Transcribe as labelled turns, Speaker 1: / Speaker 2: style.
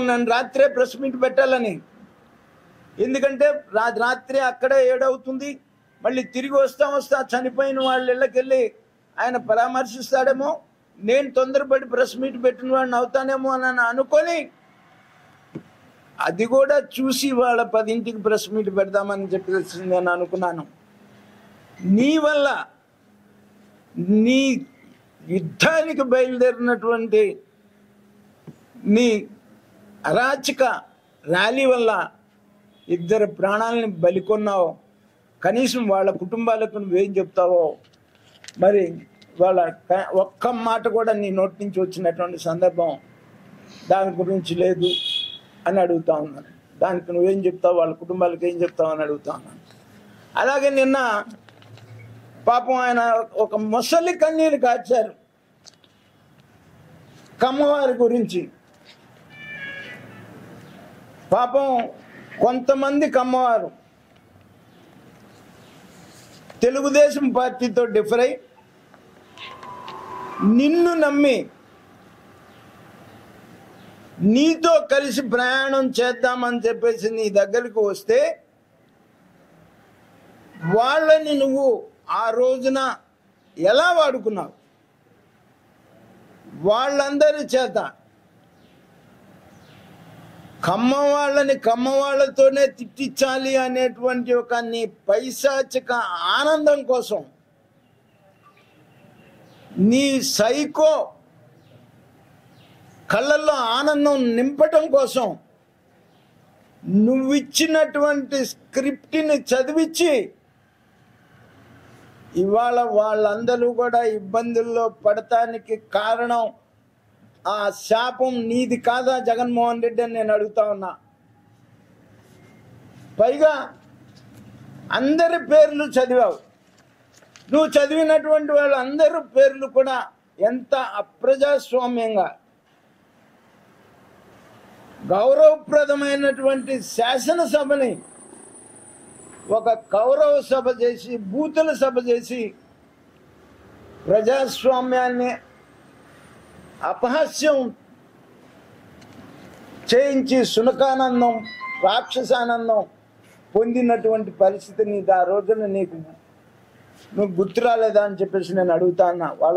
Speaker 1: ఉన్నాను రాత్రే press meet పెట్టాలని. ఎందుకంటే రాత్రి అక్కడే 7 అవుతుంది. మళ్ళీ తిరిగి వస్తా చనిపోయిన వాళ్ళ ఇళ్ళకి వెళ్ళి ఆయన పరామర్శిస్తాడేమో, నేను తొందరపడి ప్రెస్ మీట్ పెట్టిన వాడిని అవుతానేమో అని అనుకొని అది కూడా చూసి వాళ్ళ 10ంటికి ప్రెస్ మీట్ పెడదామని చెప్పేసి నేను అనుకున్నాను. నీ వల్ల, నీ యుద్ధానికి బయలుదేరినటువంటి నీ అరాచక ర్యాలీ వల్ల 2 ప్రాణాలని బలికొన్నావు. కనీసం వాళ్ళ కుటుంబాలకు నువ్వేం చెప్తావో మరి. వాళ్ళ ఒక్క మాట కూడా నీ నోటి నుంచి వచ్చినటువంటి సందర్భం దాని గురించి లేదు అని అడుగుతా ఉన్నాను. దానికి నువ్వేం చెప్తావు, వాళ్ళ కుటుంబాలకు ఏం చెప్తావు అని అడుగుతా ఉన్నాను. అలాగే నిన్న పాపం ఆయన ఒక ముసలి కన్నీరు కార్చారు కమ్మవారి గురించి. పాపం కొంతమంది కమ్మవారు తెలుగుదేశం పార్టీతో డిఫర్ అయి నిన్ను నమ్మి నీతో కలిసి ప్రయాణం చేద్దామని చెప్పేసి నీ దగ్గరికి వస్తే వాళ్ళని నువ్వు ఆ రోజున ఎలా వాడుకున్నావు? వాళ్ళందరి చేత కమ్మ వాళ్ళని కమ్మ వాళ్ళతోనే తిట్టించాలి అనేటువంటి ఒక నీ పైశాచిక ఆనందం కోసం, నీ సైకో కళ్ళల్లో ఆనందం నింపటం కోసం నువ్విచ్చినటువంటి స్క్రిప్ట్ని చదివించి ఇవాళ వాళ్ళందరూ కూడా ఇబ్బందుల్లో పడటానికి కారణం ఆ శాపం నీది కాదా జగన్మోహన్ రెడ్డి అని నేను అడుగుతా ఉన్నా. పైగా అందరి పేర్లు చదివావు. నువ్వు చదివినటువంటి వాళ్ళందరూ పేర్లు కూడా ఎంత అప్రజాస్వామ్యంగా, గౌరవప్రదమైనటువంటి శాసనసభని ఒక కౌరవ సభ చేసి, బూతుల సభ చేసి ప్రజాస్వామ్యాన్ని అపహాస్యం చేయించి సునకానందం, రాక్షసానందం పొందినటువంటి పరిస్థితిని ఆ రోజున నువ్వు గుర్తు రాలేదా అని చెప్పేసి నేను అడుగుతా ఉన్నా. వాళ్ళ